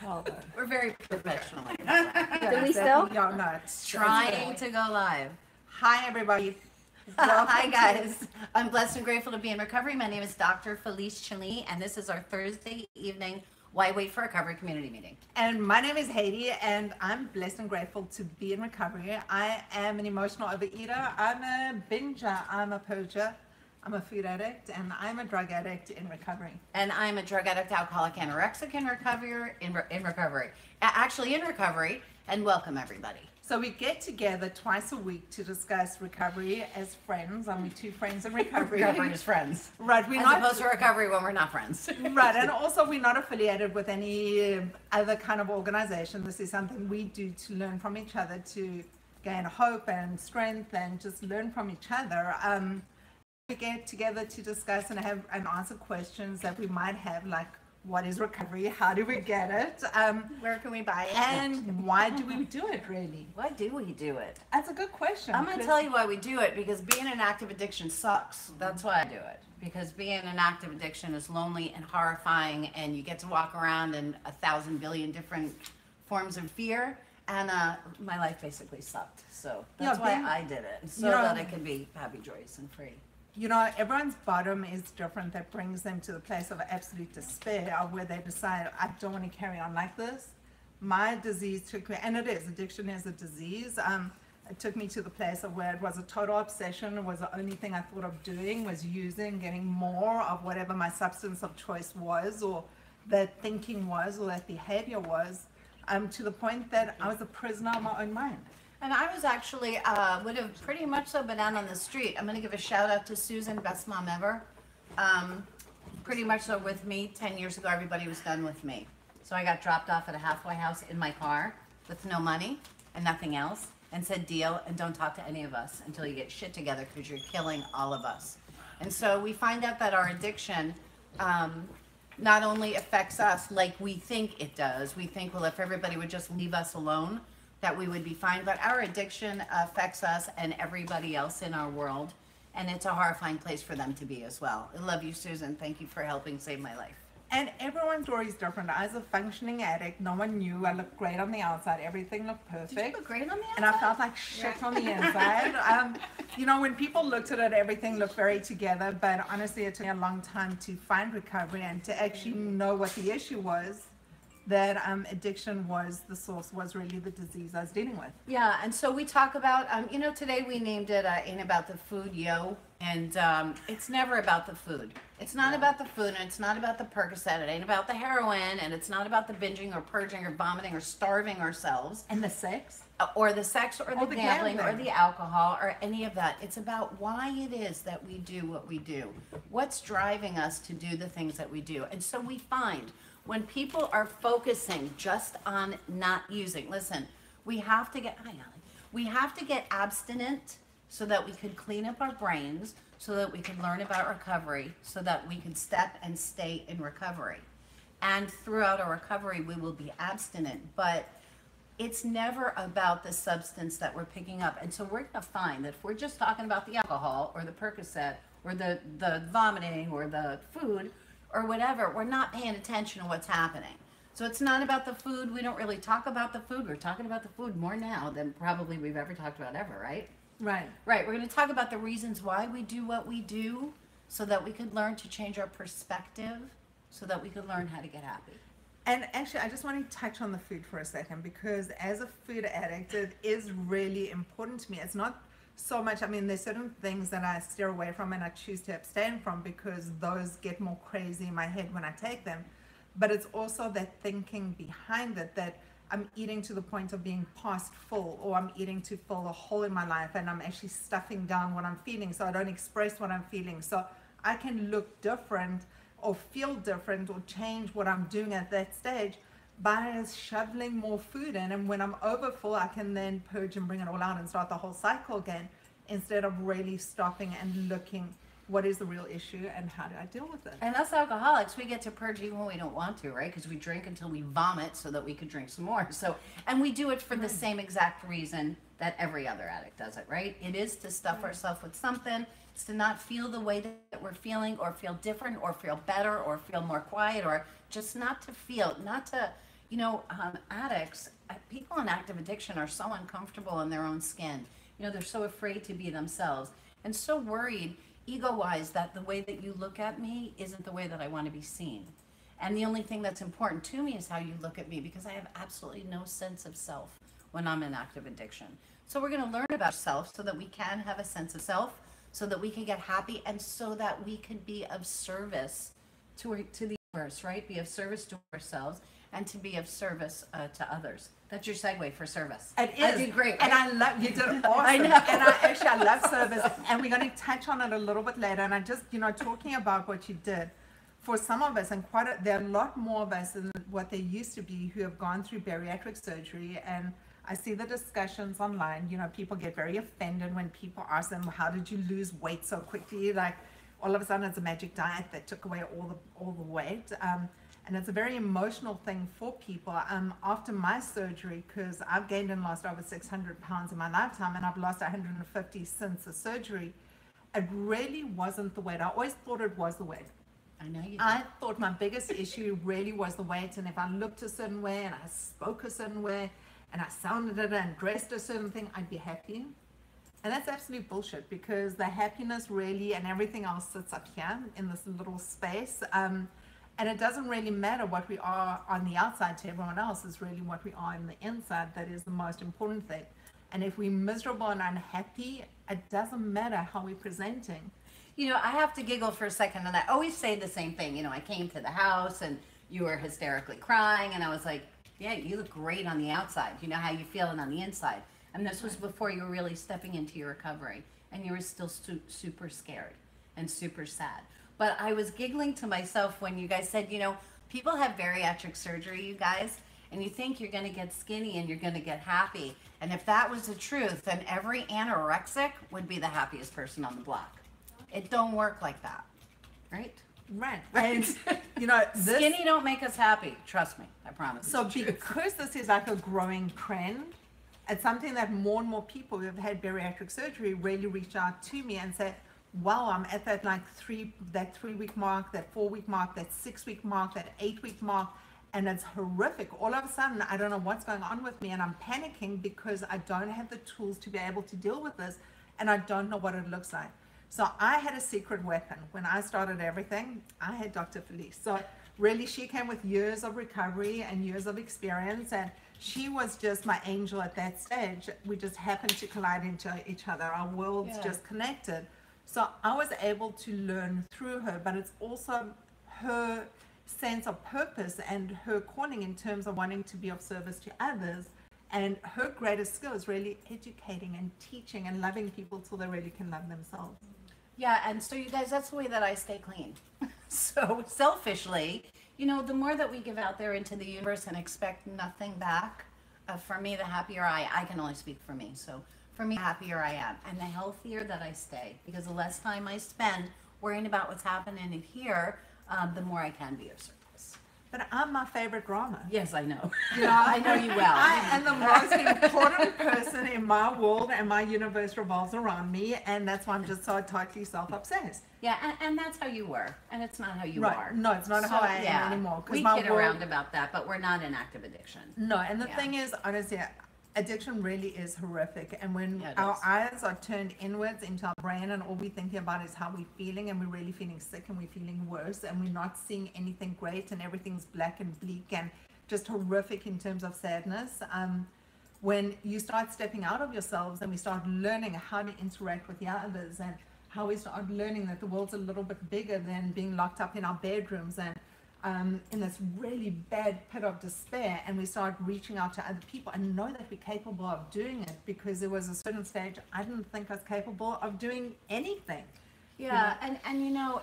Well done. We're very professional. Do we still? Y'all not. Trying to go live. Hi, everybody. Hi, guys. I'm blessed and grateful to be in recovery. My name is Dr. Felice Chili, and this is our Thursday evening Why Wait for Recovery community meeting. And my name is Haiti, and I'm blessed and grateful to be in recovery. I am an emotional overeater. I'm a binger. I'm a purger. I'm a food addict, and I'm a drug addict in recovery. And I'm a drug addict, alcoholic, anorexic in recovery, actually in recovery, and welcome everybody. So we get together twice a week to discuss recovery as friends. I'm with two friends in recovery. Recovery is friends. Right, we're As not opposed to recovery when we're not friends. right, and also we're not affiliated with any other kind of organization. This is something we do to learn from each other, to gain hope and strength, and just learn from each other. We get together to discuss and have and answer questions that we might have, like what is recovery? How do we get it? Where can we buy it? And why do we do it, really? Why do we do it? That's a good question. I'm going to tell you why we do it, because being in active addiction sucks. That's why I do it. Because being in active addiction is lonely and horrifying, and you get to walk around in 1,000 billion different forms of fear. And my life basically sucked. So that's why I did it, so that I can be happy, joyous, and free. You know, everyone's bottom is different. That brings them to the place of absolute despair, where they decide, I don't want to carry on like this. My disease took me, and it is, addiction is a disease. It took me to the place of where it was a total obsession. It was the only thing I thought of doing was using, getting more of whatever my substance of choice was, or that thinking was, or that behavior was, to the point that I was a prisoner of my own mind. And I was actually, would have pretty much so been out on the street. I'm going to give a shout out to Susan, best mom ever. Pretty much so with me. 10 years ago, everybody was done with me. So I got dropped off at a halfway house in my car with no money and nothing else, and said, deal, and don't talk to any of us until you get shit together, because you're killing all of us. And so we find out that our addiction not only affects us like we think it does. We think, well, if everybody would just leave us alone, that we would be fine, but our addiction affects us and everybody else in our world, and it's a horrifying place for them to be as well. I love you, Susan. Thank you for helping save my life. And everyone's story is different. I was a functioning addict. No one knew. I looked great on the outside. Everything looked perfect. Did you look great on the outside? And I felt like shit on the inside. You know, when people looked at it, everything looked very together. But honestly, it took me a long time to find recovery and to actually know what the issue was. That addiction was the source, was really the disease I was dealing with. Yeah, and so we talk about, you know, today we named it Ain't About the Food, Yo, and it's never about the food. It's not about the food, and it's not about the Percocet, it ain't about the heroin, and it's not about the binging or purging or vomiting or starving ourselves. And the sex? Or the sex, or the gambling, or the alcohol, or any of that. It's about why it is that we do what we do. What's driving us to do the things that we do. And so we find when people are focusing just on not using, listen, we have to get, hi Allie, we have to get abstinent so that we could clean up our brains, so that we can learn about recovery, so that we can step and stay in recovery. And throughout our recovery, we will be abstinent, but it's never about the substance that we're picking up. And so we're going to find that if we're just talking about the alcohol or the Percocet or the vomiting or the food, or whatever, we're not paying attention to what's happening. So it's not about the food. We don't really talk about the food. We're talking about the food more now than probably we've ever talked about ever, right? Right. Right. We're going to talk about the reasons why we do what we do, so that we could learn to change our perspective, so that we could learn how to get happy. And actually, I just want to touch on the food for a second, because as a food addict, it is really important to me. It's not so much, I mean, there's certain things that I steer away from and I choose to abstain from, because those get more crazy in my head when I take them. But it's also that thinking behind it, that I'm eating to the point of being past full, or I'm eating to fill a hole in my life, and I'm actually stuffing down what I'm feeling, so I don't express what I'm feeling. So I can look different or feel different or change what I'm doing at that stage by shoveling more food in, and when I'm over full, I can then purge and bring it all out and start the whole cycle again, instead of really stopping and looking what is the real issue and how do I deal with it. And us alcoholics, we get to purge even when we don't want to, right? Because we drink until we vomit so that we could drink some more. So, and we do it for the same exact reason that every other addict does it, right? It is to stuff ourselves with something. It's to not feel the way that we're feeling, or feel different, or feel better, or feel more quiet, or just not to feel, not to, addicts, people in active addiction are so uncomfortable in their own skin. They're so afraid to be themselves and so worried ego-wise that the way that you look at me isn't the way that I want to be seen. And the only thing that's important to me is how you look at me, because I have absolutely no sense of self when I'm in active addiction. So we're going to learn about self so that we can have a sense of self, so that we can get happy, and so that we can be of service to the universe, right? Be of service to ourselves and to be of service to others. That's your segue for service. It is. I did great, right? And I love, you did awesome. I know. And I love service. And we're going to touch on it a little bit later. And I just, talking about what you did, for some of us, and there are a lot more of us than what there used to be who have gone through bariatric surgery. And I see the discussions online. People get very offended when people ask them, how did you lose weight so quickly? Like, all of a sudden it's a magic diet that took away all the weight. And it's a very emotional thing for people. After my surgery, because I've gained and lost over 600 pounds in my lifetime, and I've lost 150 since the surgery, it really wasn't the weight. I always thought it was the weight. I know you did. I thought my biggest issue really was the weight, and if I looked a certain way and I spoke a certain way and I sounded it and dressed a certain thing, I'd be happy. And that's absolute bullshit, because the happiness really and everything else sits up here in this little space. And it doesn't really matter what we are on the outside to everyone else. It's really what we are on the inside that is the most important thing. And if we're miserable and unhappy, it doesn't matter how we're presenting. I have to giggle for a second, and I always say the same thing. I came to the house and you were hysterically crying, and I was like, yeah, you look great on the outside. You know how you feeling on the inside. And this was before you were really stepping into your recovery, and you were still super scared and super sad. But I was giggling to myself when you guys said, people have bariatric surgery, you guys, and you think you're going to get skinny and you're going to get happy. And if that was the truth, then every anorexic would be the happiest person on the block. It don't work like that, right? Right. Right. And, skinny don't make us happy. Trust me, I promise. So because this is like a growing trend, it's something that more and more people who have had bariatric surgery really reach out to me and say, wow, I'm at that 3-week mark, that 4-week mark, that 6-week mark, that 8-week mark, and it's horrific. All of a sudden, I don't know what's going on with me, and I'm panicking because I don't have the tools to be able to deal with this, and I don't know what it looks like. So I had a secret weapon. When I started everything, I had Dr. Felice. So really, she came with years of recovery and years of experience, and she was just my angel at that stage. We just happened to collide into each other. Our worlds just connected. So I was able to learn through her, but it's also her sense of purpose and her calling in terms of wanting to be of service to others. And her greatest skill is really educating and teaching and loving people till they really can love themselves. Yeah, and so you guys, that's the way that I stay clean. So selfishly, the more that we give out there into the universe and expect nothing back, for me, the happier I can only speak for me. So for me, the happier I am, and the healthier that I stay, because the less time I spend worrying about what's happening in here, the more I can be of service. But I'm my favorite drama. Yes, I know. I know you well. I am the most important person in my world, and my universe revolves around me, and that's why I'm just so totally self-obsessed. Yeah, and that's how you were, and it's not how you Right. are. No, it's not how I am anymore. We kid around about that, but we're not in active addiction. No, and the thing is, honestly, addiction really is horrific, and when our is. eyes are turned inwards into our brain and all we're thinking about is how we're feeling, and we're really feeling sick and we're feeling worse, and we're not seeing anything great, and everything's black and bleak and just horrific in terms of sadness, when you start stepping out of yourselves and we start learning how to interact with the others, and how we start learning that the world's a little bit bigger than being locked up in our bedrooms and in this really bad pit of despair, and we start reaching out to other people and know that we're capable of doing it, because there was a certain stage I didn't think I was capable of doing anything. Yeah, and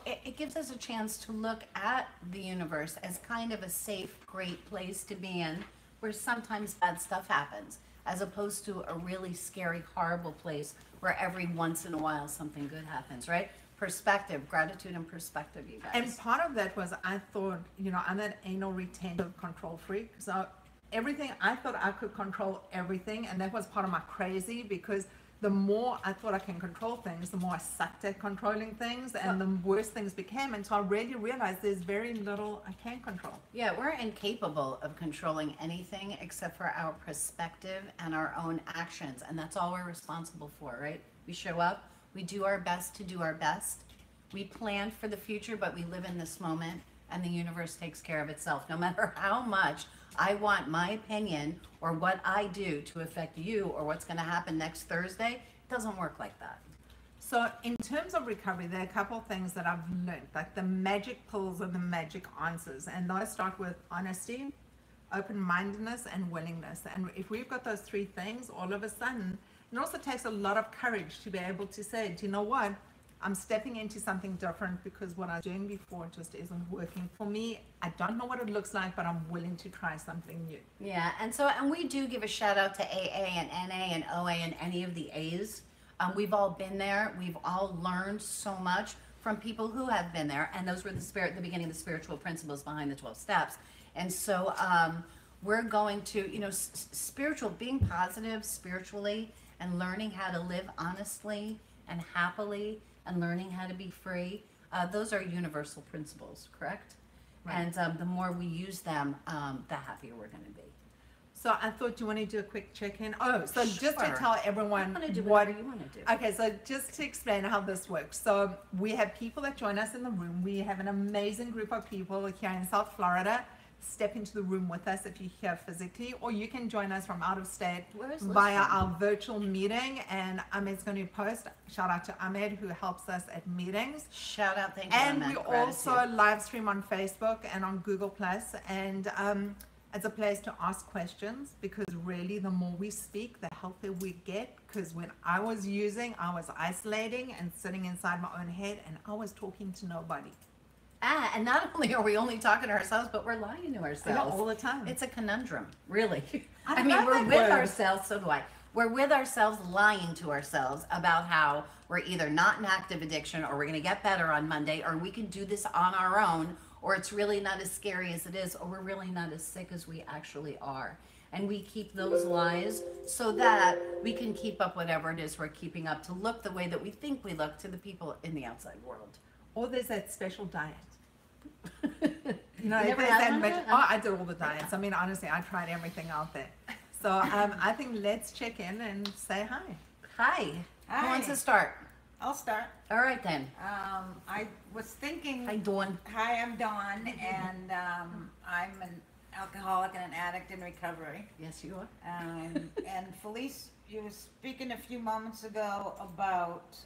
it gives us a chance to look at the universe as kind of a safe, great place to be in, where sometimes bad stuff happens, as opposed to a really scary, horrible place where every once in a while something good happens, right? Perspective, gratitude and perspective, you guys. And part of that was, I thought, I'm an anal retentive control freak. So everything, I thought I could control everything. And that was part of my crazy, because the more I thought I can control things, the more I sucked at controlling things, and the worse things became. And so I really realized there's very little I can control. Yeah, we're incapable of controlling anything except for our perspective and our own actions. And that's all we're responsible for, right? We show up, we do our best to do our best. We plan for the future, but we live in this moment, and the universe takes care of itself. No matter how much I want my opinion or what I do to affect you or what's going to happen next Thursday, it doesn't work like that. So in terms of recovery, there are a couple of things that I've learned, like the magic pills and the magic answers. And those start with honesty, open-mindedness, and willingness. And if we've got those three things, all of a sudden, it also takes a lot of courage to be able to say, do you know what? I'm stepping into something different because what I was doing before just isn't working for me. I don't know what it looks like, but I'm willing to try something new. Yeah, and we do give a shout out to AA and NA and OA and any of the A's. We've all been there. We've all learned so much from people who have been there, and those were the beginning of the spiritual principles behind the 12 steps. And so we're going to, spiritual, being positive spiritually and learning how to live honestly and happily and learning how to be free. Those are universal principles, correct? Right. And the more we use them, the happier we're going to be. So I thought you want to do a quick check-in. Oh, so just to Sure. tell everyone I'm gonna do what whatever you want to do. Okay, so just to explain how this works. So we have people that join us in the room. We have an amazing group of people here in South Florida. Step into the room with us if you're here physically, or you can join us from out of state Where is Liz via from? our virtual meeting. And Ahmed's going to post. Shout out to Ahmed who helps us at meetings. Shout out, thank you. And Ahmed. we Gratitude. also live stream on Facebook and on Google Plus, and it's a place to ask questions, because really the more we speak, the healthier we get. Because when I was isolating and sitting inside my own head, and I was talking to nobody. And not only are we only talking to ourselves, but we're lying to ourselves. all the time. It's a conundrum, really. I mean, love we're that with word. ourselves, so do I. We're with ourselves lying to ourselves about how we're either not in active addiction, or we're going to get better on Monday, or we can do this on our own, or it's really not as scary as it is, or we're really not as sick as we actually are. And we keep those lies so that we can keep up whatever it is we're keeping up to look the way that we think we look to the people in the outside world. Or there's that special diet. You if never there's had that one of magic- that? oh, I did all the diets. I mean, honestly, I tried everything out there. So I think let's check in and say hi. Hi. Who Hi. wants to start? I'll start. All right then. I was thinking. Hi, Dawn. Hi, I'm Dawn, and I'm an alcoholic and an addict in recovery. Yes, you are. And Felice, you were speaking a few moments ago about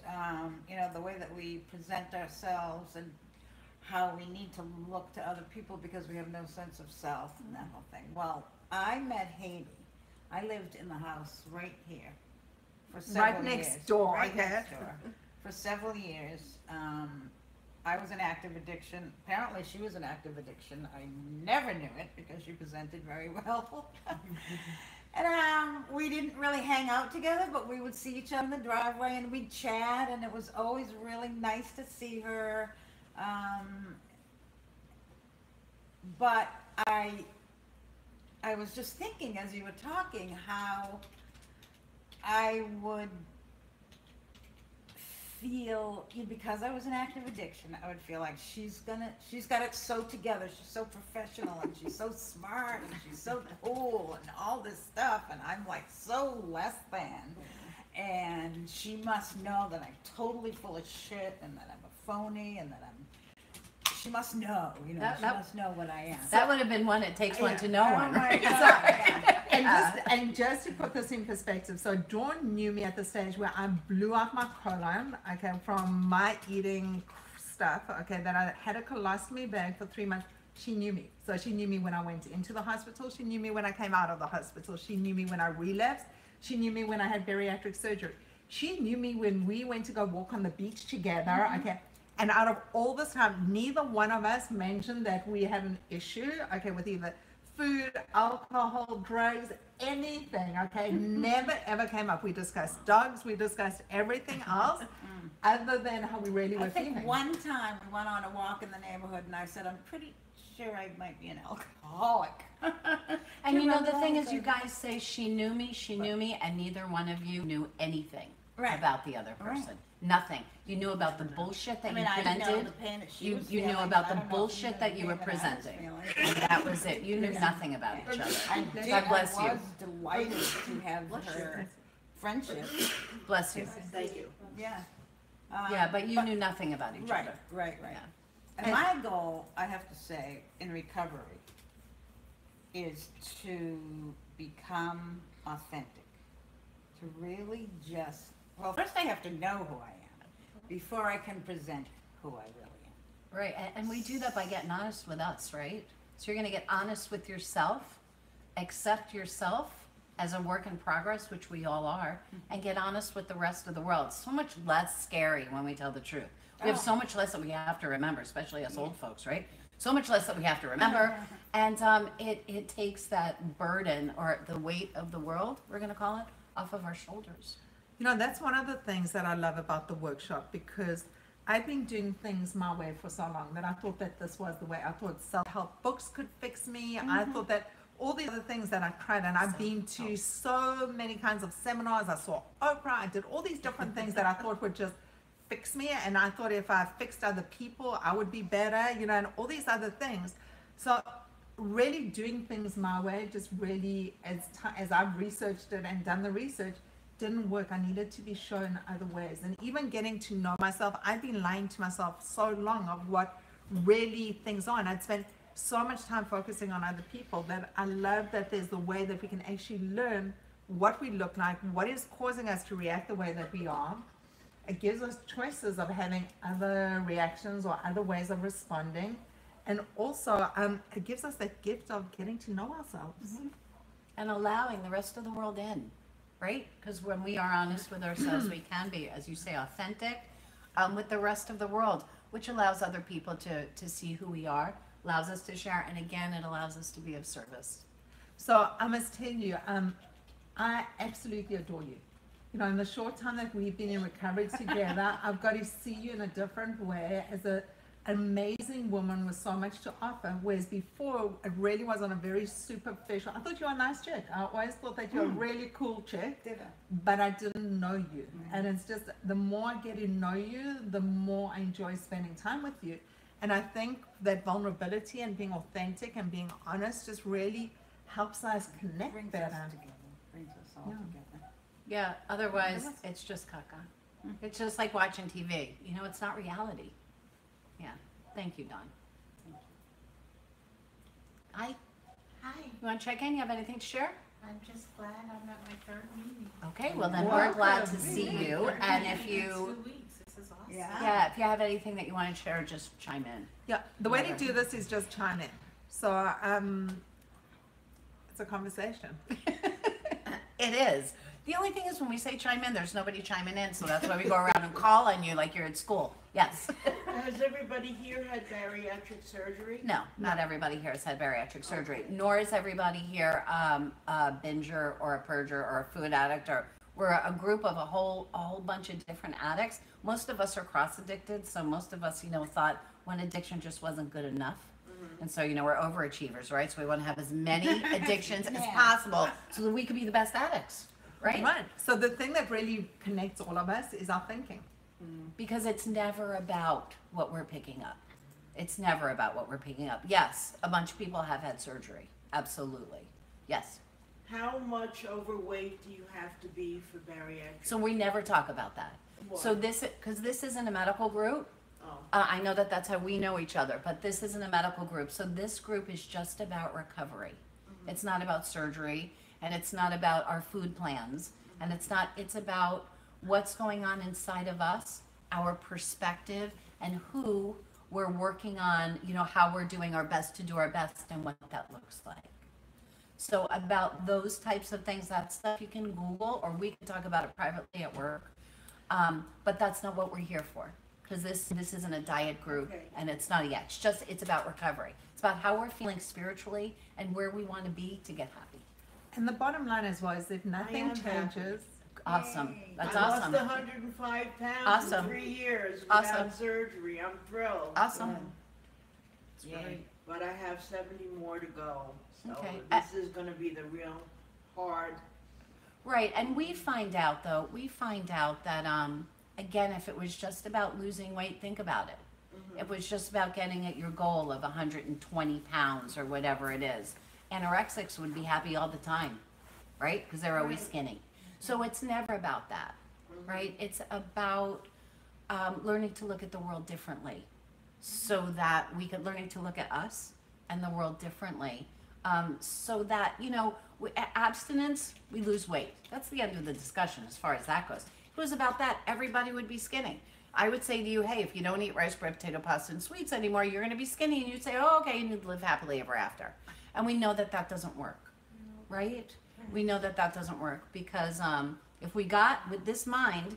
the way that we present ourselves and how we need to look to other people because we have no sense of self and that whole thing. Well, I met Haiti. I lived in the house right here for several years. next door, Right okay. next door. For several years. I was in active addiction. Apparently she was in active addiction. I never knew it because she presented very well. And we didn't really hang out together, but we would see each other in the driveway and we'd chat, and it was always really nice to see her. But I was just thinking as you were talking how I would feel, because I was in active addiction, I would feel like she's got it so together, she's so professional and she's so smart and she's so cool and all this stuff, and I'm like so less than, and she must know that I'm totally full of shit and that I'm a phony and that she must know, she must know what I am. That would have been one. It takes one to know Oh one, my right? God. And just to put this in perspective, so Dawn knew me at the stage where I blew out my colon, okay, from my eating stuff, okay, that I had a colostomy bag for 3 months. She knew me. So she knew me when I went into the hospital. She knew me when I came out of the hospital. She knew me when I relapsed. She knew me when I had bariatric surgery. She knew me when we went to go walk on the beach together, okay. And out of all this time, neither one of us mentioned that we had an issue, okay, with either food, alcohol, drugs, anything, okay? Never ever came up. We discussed dogs, we discussed everything else other than how we really were I think feeling. one time we went on a walk in the neighborhood and I said, I'm pretty sure I might be an alcoholic. And you know, the Remember thing that? is, you guys say she knew me, and neither one of you knew anything. Right. about the other Right. person. Nothing. You knew about the bullshit that I mean, you I didn't know presented. the pain that she You was knew feeling. about I the don't know if you bullshit knew that the you were pain that I was presenting. feeling. And that was it. You knew nothing about each other. God bless I you. was delighted to have her friendship. Bless you. Thank you. Yeah. Yeah, but you knew nothing about each Right, other. right. Yeah. And my goal, I have to say, in recovery, is to become authentic. To really just, well, first I have to know who I am before I can present who I really am. Right, and we do that by getting honest with us, right? So you're gonna get honest with yourself, accept yourself as a work in progress, which we all are, and get honest with the rest of the world. It's so much less scary when we tell the truth. We have so much less that we have to remember, especially us old folks, right? So much less that we have to remember, and it takes that burden or the weight of the world, we're gonna call it, off of our shoulders. You know, that's one of the things that I love about the workshop, because I've been doing things my way for so long that I thought that this was the way. I thought self-help books could fix me. I thought that all these other things that I tried, and I've been to so many kinds of seminars. I saw Oprah. I did all these different things that I thought would just fix me. And I thought if I fixed other people, I would be better, you know, and all these other things. So really doing things my way, just really, as I've researched it and done the research, didn't work. I needed to be shown other ways. And even getting to know myself, I've been lying to myself so long of what really things are. And I'd spent so much time focusing on other people that I love that there's the way that we can actually learn what we look like, what is causing us to react the way that we are. It gives us choices of having other reactions or other ways of responding. And also, it gives us that gift of getting to know ourselves. And allowing the rest of the world in, right? Because when we are honest with ourselves, we can be, as you say, authentic with the rest of the world, which allows other people to see who we are, allows us to share, and again, it allows us to be of service. So I must tell you, I absolutely adore you. You know, in the short time that we've been in recovery together, I've got to see you in a different way as an amazing woman with so much to offer. Whereas before, it really was on a very superficial. I thought you were a nice chick. I always thought that you were a really cool chick, but I didn't know you. And it's just the more I get to know you, the more I enjoy spending time with you. And I think that vulnerability and being authentic and being honest just really helps us connect Brings us better. together, brings us all Yeah. together. Yeah, otherwise, it's just caca. It's just like watching TV. You know, it's not reality. Yeah. Thank you, Dawn. Hi. Hi, You want to check in? You have anything to share? I'm just glad I'm at my third meeting. Okay, well then we're glad to Welcome. see you. And if you, 2 weeks, this is awesome. Yeah. if you have anything that you want to share, just chime in. Yeah, the way to do this is just chime in. So it's a conversation. It is. The only thing is when we say chime in, there's nobody chiming in, so that's why we go around and call on you like you're at school. Yes. Has everybody here had bariatric surgery? No, not everybody here has had bariatric surgery, nor is everybody here a binger or a purger or a food addict, or we're a group of a whole bunch of different addicts. Most of us are cross addicted, so most of us, thought one addiction just wasn't good enough. And so, we're overachievers, right? So we want to have as many addictions as possible so that we could be the best addicts, right? Right. So the thing that really connects all of us is our thinking. Because it's never about what we're picking up. It's never about what we're picking up. Yes, a bunch of people have had surgery. Absolutely. Yes. How much overweight do you have to be for bariatric? So we never talk about that. So because this isn't a medical group, Oh, I know that that's how we know each other, but this isn't a medical group. So this group is just about recovery. It's not about surgery, and it's not about our food plans, and it's about what's going on inside of us, our perspective, and who we're working on, how we're doing our best to do our best and what that looks like. So about those types of things, that stuff you can Google, or we can talk about it privately at work. But that's not what we're here for, because this isn't a diet group, Okay. and it's not yet. It's about recovery. It's about how we're feeling spiritually and where we want to be to get happy. And the bottom line as well is if nothing am happy. changes, Awesome. That's I awesome. lost 105 pounds Awesome. in 3 years Awesome. without surgery. I'm thrilled. Awesome. Yay. But I have 70 more to go. So Okay. this is going to be the real hard Right, and we find out that, again, if it was just about losing weight, think about it. If it was just about getting at your goal of 120 pounds or whatever it is, anorexics would be happy all the time, right? Because they're always skinny. So it's never about that, right? It's about learning to look at the world differently, so that we could learning to look at us and the world differently, so that, you know, abstinence, we lose weight. That's the end of the discussion as far as that goes. If it was about that, everybody would be skinny. I would say to you, hey, if you don't eat rice, bread, potato, pasta, and sweets anymore, you're going to be skinny. And you'd say, oh, okay, you need to live happily ever after. And we know that that doesn't work, right? We know that that doesn't work because if we got with this mind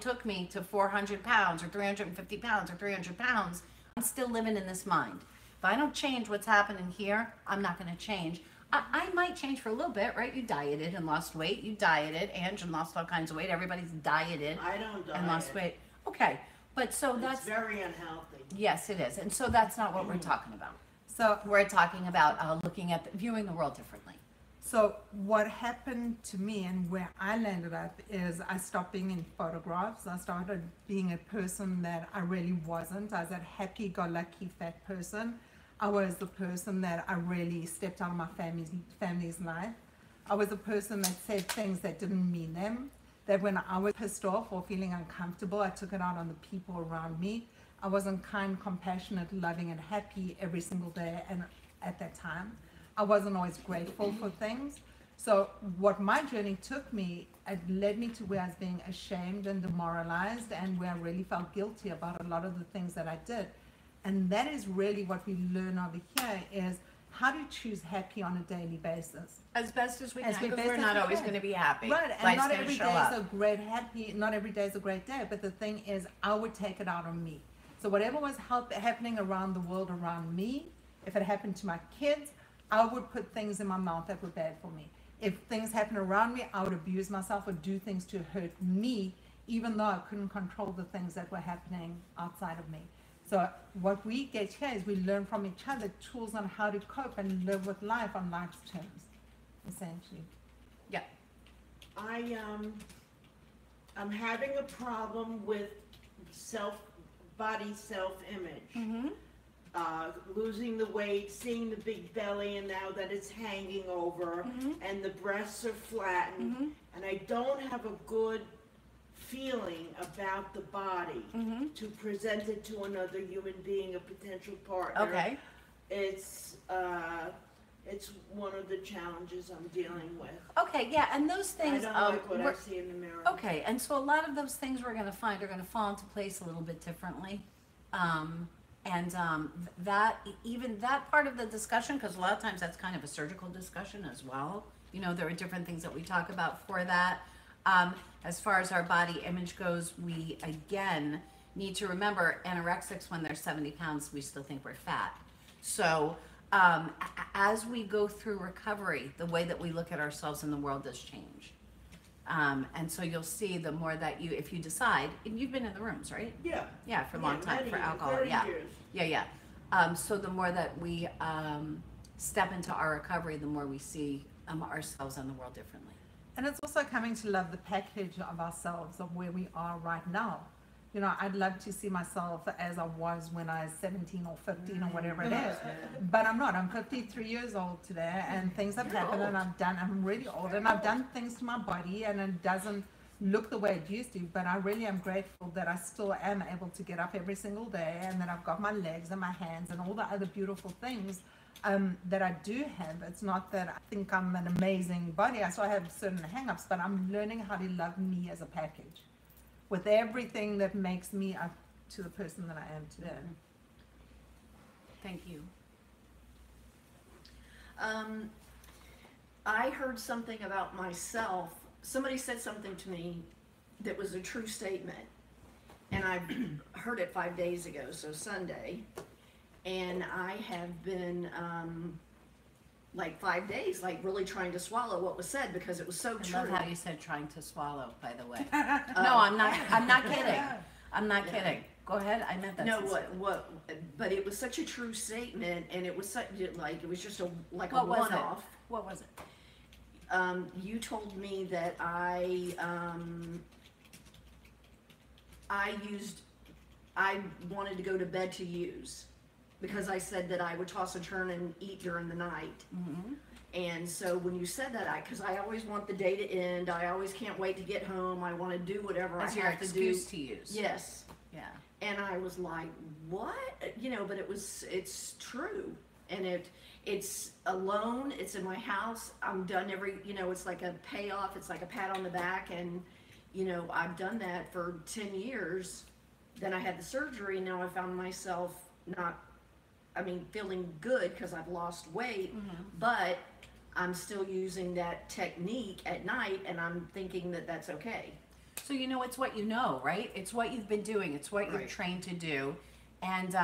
took me to 400 pounds or 350 pounds or 300 pounds, I'm still living in this mind. If I don't change what's happening here, I'm not going to change. I might change for a little bit, right? You dieted and lost weight. You dieted, and lost all kinds of weight. Everybody's dieted I don't diet. and lost weight. Okay, but so that's, It's very unhealthy. yes, it is. And so that's not what we're talking about. So, We're talking about looking at, viewing the world differently. so what happened to me and where I landed up is I stopped being in photographs. I started being a person that I really wasn't. I was that happy-go-lucky fat person. I was the person that I really stepped out of my family's life. I was a person that said things that didn't mean them. That when I was pissed off or feeling uncomfortable, I took it out on the people around me. I wasn't kind, compassionate, loving, and happy every single day and at that time. I wasn't always grateful for things. So what my journey took me, it led me to where I was being ashamed and demoralized and where I really felt guilty about a lot of the things that I did. And that is really what we learn over here is how to choose happy on a daily basis. As best as we As can, we because best we're as not we always can. going to be happy. Right, and Life's not gonna every show day is up. a great happy, not every day is a great day, but the thing is, I would take it out on me. So whatever was happening around the world around me, if it happened to my kids, I would put things in my mouth that were bad for me. If things happened around me, I would abuse myself or do things to hurt me, even though I couldn't control the things that were happening outside of me. So what we get here is we learn from each other tools on how to cope and live with life on life's terms, essentially. Yeah. I'm having a problem with body self-image. Losing the weight, seeing the big belly, and now that it's hanging over, and the breasts are flattened, and I don't have a good feeling about the body to present it to another human being, a potential partner. Okay. It's one of the challenges I'm dealing with. Okay, yeah, and those I things, don't like what I we're- see in the mirror. okay, and so a lot of those things we're going to find are going to fall into place a little bit differently. That, even that part of the discussion, because a lot of times that's kind of a surgical discussion as well. You know, there are different things that we talk about for that. As far as our body image goes, we again need to remember anorexics, when they're 70 pounds, we still think we're fat. So as we go through recovery, the way that we look at ourselves in the world does change. And so you'll see the more that you, if you decide, and you've been in the rooms, right? Yeah. Yeah, for a long time, many, for alcohol, 30 yeah. years. Yeah. So the more that we step into our recovery, the more we see ourselves and the world differently. And it's also coming to love the package of ourselves, of where we are right now. You know, I'd love to see myself as I was when I was 17 or 15 or whatever it is. But I'm not. I'm 53 years old today, and things have happened, and I'm really old, and I've done things to my body, and it doesn't look the way it used to. But I really am grateful that I still am able to get up every single day, and that I've got my legs and my hands and all the other beautiful things that I do have. It's not that I think I'm an amazing body. I still have certain hang-ups, but I'm learning how to love me as a package, with everything that makes me up to the person that I am today. Thank you. I heard something about myself. Somebody said something to me that was a true statement, and I heard it 5 days ago, so Sunday, and I have been like 5 days, like really trying to swallow what was said because it was so I true. love how you said trying to swallow, by the way. No, I'm not kidding. I'm not kidding. Go ahead, I meant that. No, sincerely. but it was such a true statement, and it was such, like, it was just like a What was it? one-off. What was it? you told me that I wanted to go to bed to use because I said that I would toss and turn and eat during the night. And so when you said that, because I always want the day to end, I always can't wait to get home. I want to do whatever That's I your have to do. excuse to use. Yes. Yeah. And I was like, what? You know, but it's true. And it's alone, it's in my house. I'm done it's like a payoff, it's like a pat on the back. And, I've done that for 10 years. Then I had the surgery. Now I found myself feeling good because I've lost weight, but I'm still using that technique at night, and I'm thinking that that's okay. So it's what you know, right? It's what you've been doing. It's what you're Right. trained to do. And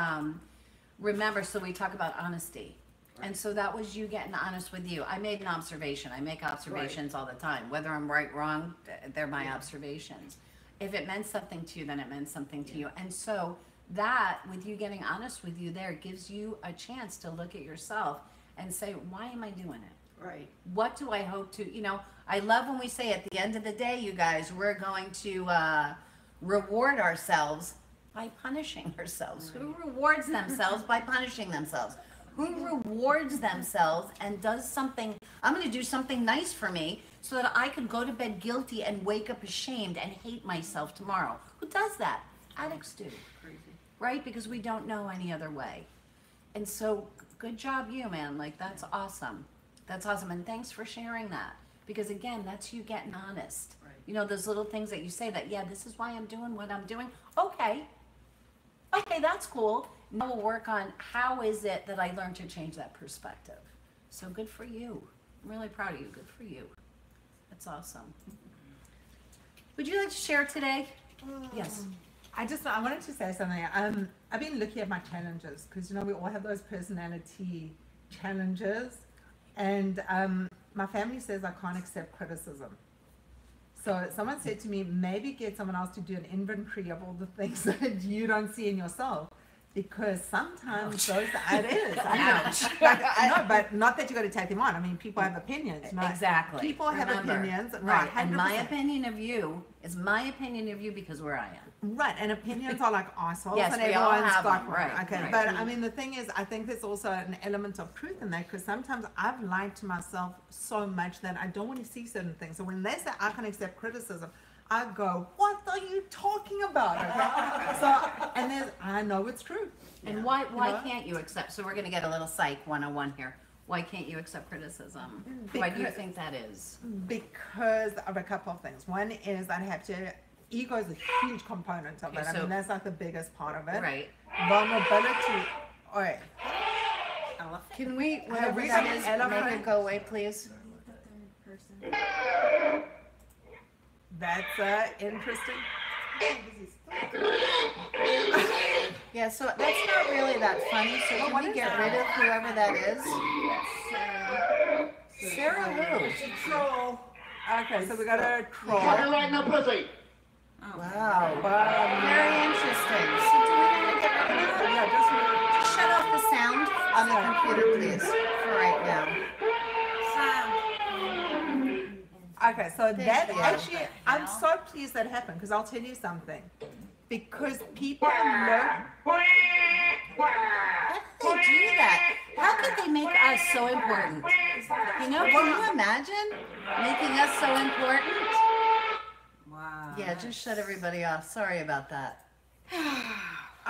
remember, so we talk about honesty. And so that was you getting honest with you. I made an observation. I make observations all the time. Whether I'm right, wrong, they're my observations. If it meant something to you, then it meant something to you. And so that, with you getting honest with you there, gives you a chance to look at yourself and say, why am I doing it? Right. What do I hope to, I love when we say at the end of the day, you guys, we're going to reward ourselves by punishing ourselves. Who rewards themselves by punishing themselves? Who rewards themselves and does something, I'm going to do something nice for me so that I could go to bed guilty and wake up ashamed and hate myself tomorrow? Who does that? Addicts do. Crazy. Right? Because we don't know any other way. And so, good job you, man. Like, that's awesome. That's awesome. And thanks for sharing that. Because again, that's you getting honest. Right. Those little things that you say that, yeah, this is why I'm doing what I'm doing. Okay, that's cool. Now we'll work on how is it that I learned to change that perspective. So good for you. I'm really proud of you. Good for you. That's awesome. Would you like to share today? Yes. I wanted to say something. I've been looking at my challenges because we all have those personality challenges, and my family says I can't accept criticism. So someone said to me, maybe get someone else to do an inventory of all the things that you don't see in yourself. Because sometimes those, it is. I know, but not that you got to take them on. I mean, people have opinions. Right? Exactly. People have Remember. opinions. Right. And my 100%. opinion of you is my opinion of you because where I am. Right, and opinions are like assholes, Yes, and we all everyone's have got them, one. right, Okay, right. but I mean, the thing is, I think there's also an element of truth in that because sometimes I've lied to myself so much that I don't want to see certain things. So when they say I can accept criticism, I go, "What are you talking about?" Okay, so and then I know it's true. And why know? can't you accept? So we're going to get a little psych 101 here. Why can't you accept criticism? Why do you Because- think that is? Because of a couple of things. One is I'd have to. Ego is a huge component of Okay, it. I so- mean, that's like the biggest part of it. Right. Vulnerability. All right. Can we, Have whatever we that got is, an elephant? make it go away, please? That's interesting. Yeah, so that's not really that funny, so can what we is get that? rid of whoever that is? Sarah who? Troll. Okay, so we got a troll. Like no pussy. Wow. But, Very interesting. So do we want to get rid of that? yeah, just Shut off the sound on the computer, please, for right now. okay. So that you. actually, I'm so pleased that happened because I'll tell you something. Because people learn. How could they do that? How could they make us so important? Can you imagine making us so important? Wow. Yeah, just shut everybody off. Sorry about that.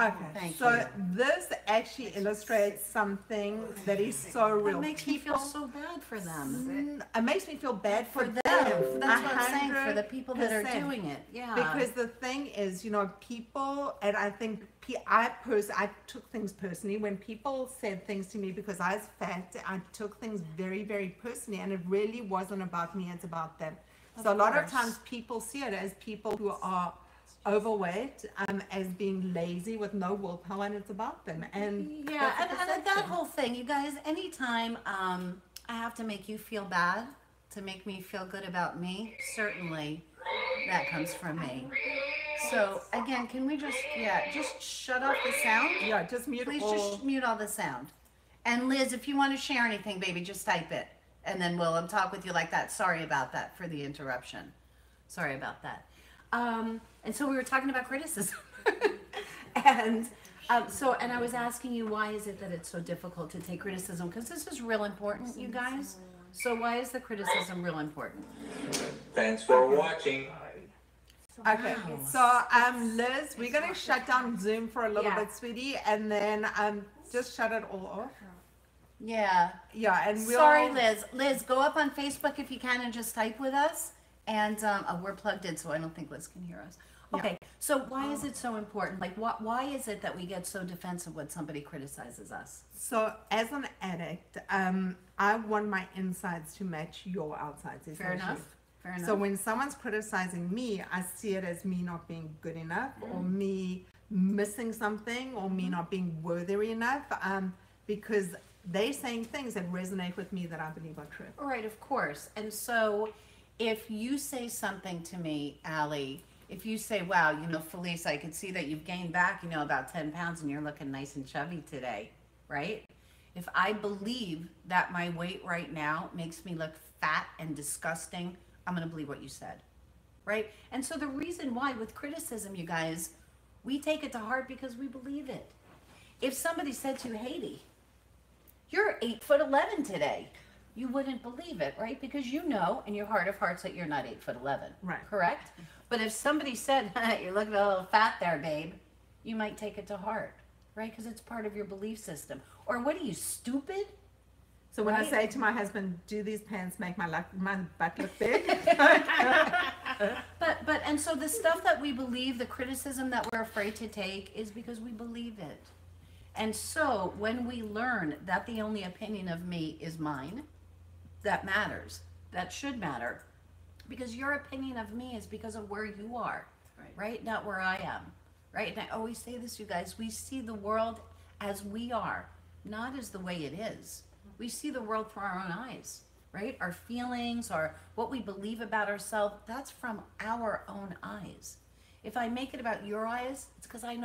Okay. Thank so you. this actually illustrates something that is so real. It makes me feel so bad for them. It makes me feel bad for For them. them. That's what I'm saying, for the people that are 100%. doing it. Yeah. Because the thing is, people, and I think I took things personally. When people said things to me because I was fat, I took things very, very personally, and it really wasn't about me, it's about them. So a lot of course. times people see it as people who are overweight, as being lazy with no willpower, and it's about them. And Yeah, that's a and that perception. whole thing, you guys, anytime I have to make you feel bad to make me feel good about me, certainly that comes from me. So again, can we just shut off the sound? Yeah, just mute Please all. just mute all the sound. And Liz, if you want to share anything, baby, just type it. and then we'll talk with you like that. Sorry about that for the interruption. Sorry about that. And so we were talking about criticism. And and I was asking you, why is it that it's so difficult to take criticism? Because this is real important, you guys. So why is the criticism real important? Thanks for watching. Okay, so Liz, we're gonna shut down Zoom for a little bit, sweetie, and then just shut it all off. Yeah. Yeah, and we'll. Sorry, Liz. Liz, go up on Facebook if you can and just type with us. And we're plugged in, so I don't think Liz can hear us. Okay, so why is it so important? Like, why is it that we get so defensive when somebody criticizes us? So, as an addict, I want my insides to match your outsides. Fair enough. Fair enough. So when someone's criticizing me, I see it as me not being good enough, or me missing something, or me not being worthy enough, because they're saying things that resonate with me that I believe are true. All right, of course. And so if you say something to me, Allie, if you say, wow, Felice, I can see that you've gained back, about 10 pounds and you're looking nice and chubby today, right? If I believe that my weight right now makes me look fat and disgusting, I'm going to believe what you said, right? And so the reason why with criticism, you guys, we take it to heart because we believe it. If somebody said to you, Haiti, you're 8'11" today, you wouldn't believe it, right? Because you know in your heart of hearts that you're not 8'11", Right. correct? But if somebody said, you're looking a little fat there, babe, you might take it to heart, right? Because it's part of your belief system. Or what are you, stupid? So when I Right. say to my husband, do these pants make my butt look big? But and so the stuff that we believe, the criticism that we're afraid to take is because we believe it. And so when we learn that the only opinion of me is mine, that matters, that should matter, because your opinion of me is because of where you are, right? Not where I am, right? And I always say this, you guys, we see the world as we are, not as the way it is. We see the world through our own eyes, right? Our feelings, or what we believe about ourselves, that's from our own eyes. If I make it about your eyes, it's because I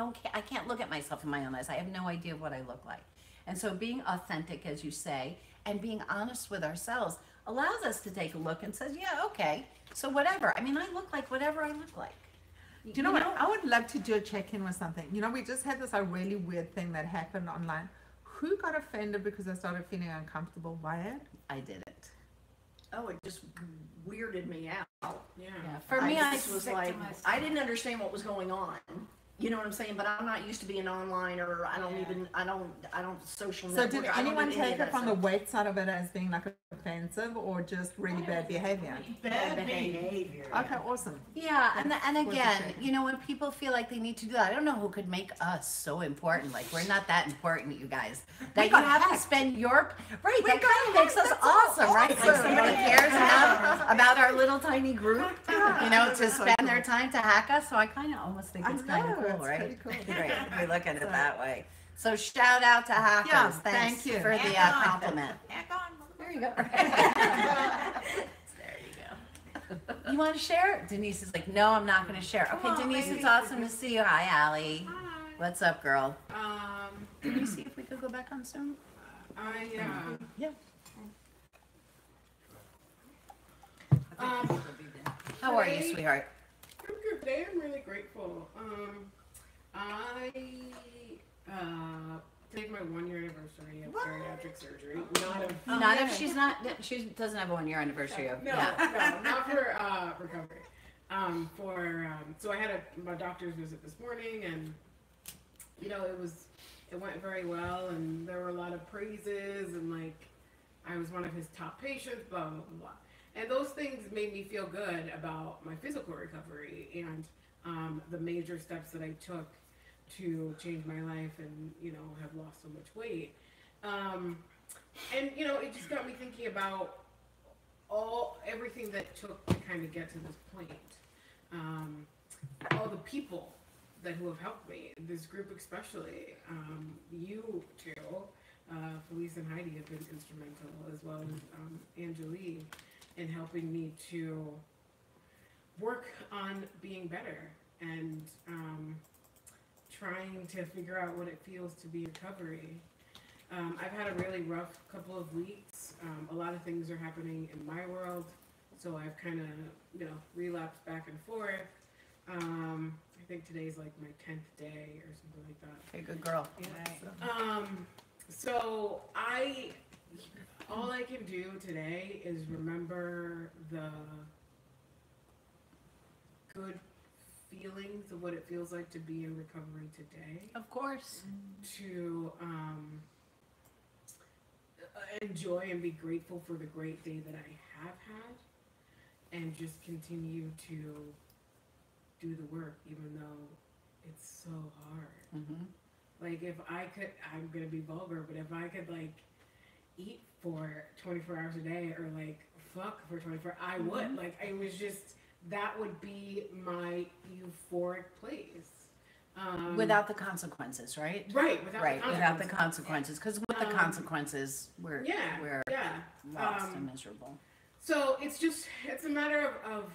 can't look at myself in my own eyes. I have no idea what I look like. And so being authentic, as you say, and being honest with ourselves allows us to take a look and says, yeah, okay, so whatever. I mean, I look like whatever I look like. Do you know what? I would love to do a check-in with something. We just had this really weird thing that happened online. Who got offended because I started feeling uncomfortable by it? I did it. Oh, it just weirded me out. Yeah. Yeah. For me, I just was like, I didn't understand what was going on. You know what I'm saying? But I'm not used to being online, or I don't social So network. did I don't anyone do any take of it that from the stuff. weight side of it as being like offensive, or just really bad behavior? Bad behavior. Okay, awesome. Yeah, and Worth a again, check. when people feel like they need to do that, I don't know who could make us so important. Like, we're not that important, you guys. That you got have to hacked. spend your right. We That got kind of makes us hacked. That's so awesome, right? Like awesome. somebody cares enough about our little tiny group, to spend their time to hack us. So I kind of almost think it's kind of cool, it's right? pretty cool. Great. We look at it that way. So shout out to hackers. Yeah, Thanks thank you. for the Heck on. compliment. Heck on. There you go. There you go. You want to share? Denise is like, no, I'm not going to share. Okay, Come on, Denise, baby. it's awesome to see you. Hi, Allie. Hi. What's up, girl? Um, Can you see if we could go back on Zoom? I How are you, Today- sweetheart? I'm good today. I'm really grateful. I today's my 1-year anniversary of bariatric surgery. Not if she doesn't have a 1-year anniversary of. No, Yeah. no, not for recovery. So I had my doctor's visit this morning, and it went very well, and there were a lot of praises, and like I was one of his top patients, blah blah blah blah. And those things made me feel good about my physical recovery and the major steps that I took to change my life and have lost so much weight. And it just got me thinking about everything that took to kind of get to this point. All the people who have helped me, this group especially, you two, Felice and Heidi have been instrumental, as well as Angeline, in helping me to work on being better and trying to figure out what it feels to be in recovery. I've had a really rough couple of weeks. a lot of things are happening in my world, so I've kind of, relapsed back and forth. I think today's like my 10th day or something like that. Okay, good girl. So all I can do today is remember the good feelings of what it feels like to be in recovery today, Of course. to enjoy and be grateful for the great day that I have had, and just continue to do the work, even though it's so hard. Mm-hmm. Like, if I could, I'm gonna be vulgar, but if I could, like, eat for 24 hours a day, or, like, fuck for 24, I would. Like, it was just, that would be my euphoric place. Without the consequences, right? Right, without the consequences. Consequences. Because with the consequences, we're lost and Um, miserable. So it's a matter of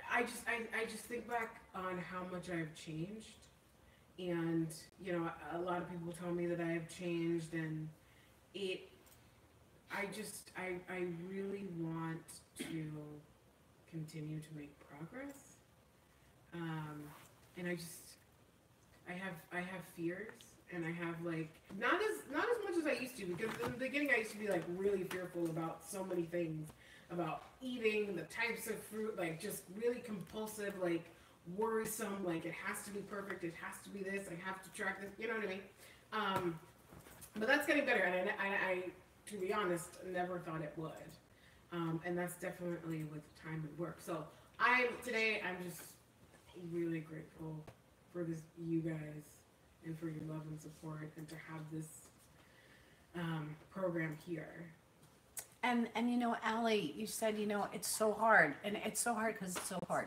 I just think back on how much I've changed, and a lot of people tell me that I have changed, and I really want to continue to make progress, and I have fears, and I have, like, not as much as I used to, because in the beginning I used to be, like, really fearful about so many things, about eating, the types of fruit, like, just really compulsive, like, worrisome, like, it has to be perfect, it has to be this, I have to track this, you know what I mean? But that's getting better, and I to be honest, never thought it would. And that's definitely with time and work. So today I'm just really grateful for you guys, and for your love and support, and to have this program here. And Allie, you said, it's so hard. And it's so hard because it's so hard.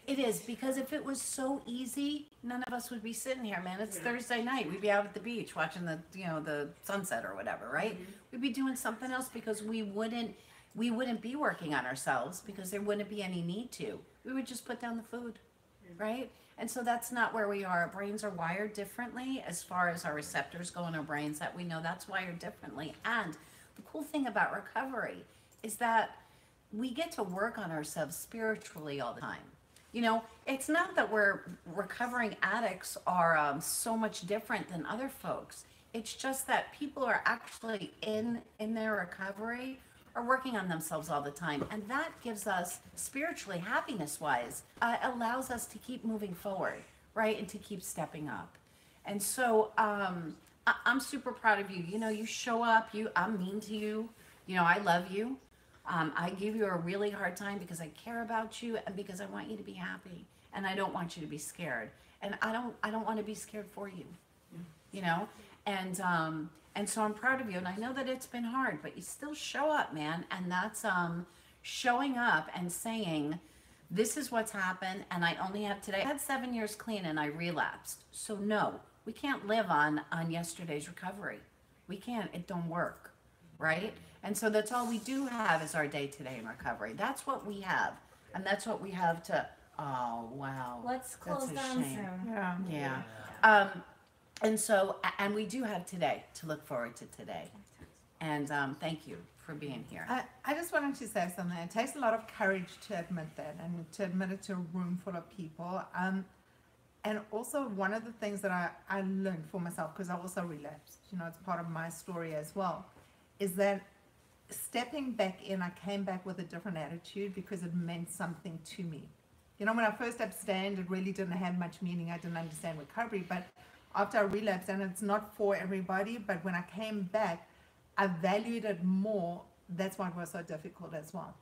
It is, because if it was so easy, none of us would be sitting here, man. It's Thursday night. We'd be out at the beach watching the sunset or whatever, right? Mm-hmm. We'd be doing something else, because we wouldn't be working on ourselves, because there wouldn't be any need to. We would just put down the food, right? And so that's not where we are. Our brains are wired differently as far as our receptors go in our brains, that we know that's wired differently. And the cool thing about recovery is that we get to work on ourselves spiritually all the time. It's not that we're recovering addicts are so much different than other folks. It's just that people are actually in their recovery are working on themselves all the time. And that gives us, spiritually, happiness-wise, allows us to keep moving forward, right? And to keep stepping up. And so I'm super proud of you. You show up, I'm mean to you. I love you. I give you a really hard time because I care about you, and because I want you to be happy, and I don't want you to be scared. And I don't want to be scared for you, And so I'm proud of you, and I know that it's been hard, but you still show up, man. And that's showing up and saying, this is what's happened, and I only have today. I had 7 years clean, and I relapsed. So no, we can't live on yesterday's recovery. We can't. It don't work, right? And so that's all we do have is our day today in recovery. That's what we have, and that's what we have to. Oh wow. Let's close That's a down shame. soon. Yeah. And so, and we do have today to look forward to today. And thank you for being here. I just wanted to say something. It takes a lot of courage to admit that, and to admit it to a room full of people. And also, one of the things that I learned for myself, because I also relapsed, it's part of my story as well, is that stepping back in, I came back with a different attitude, because it meant something to me. When I first abstained, it really didn't have much meaning. I didn't understand recovery, but after I relapsed, and it's not for everybody, but when I came back, I valued it more. That's why it was so difficult as well.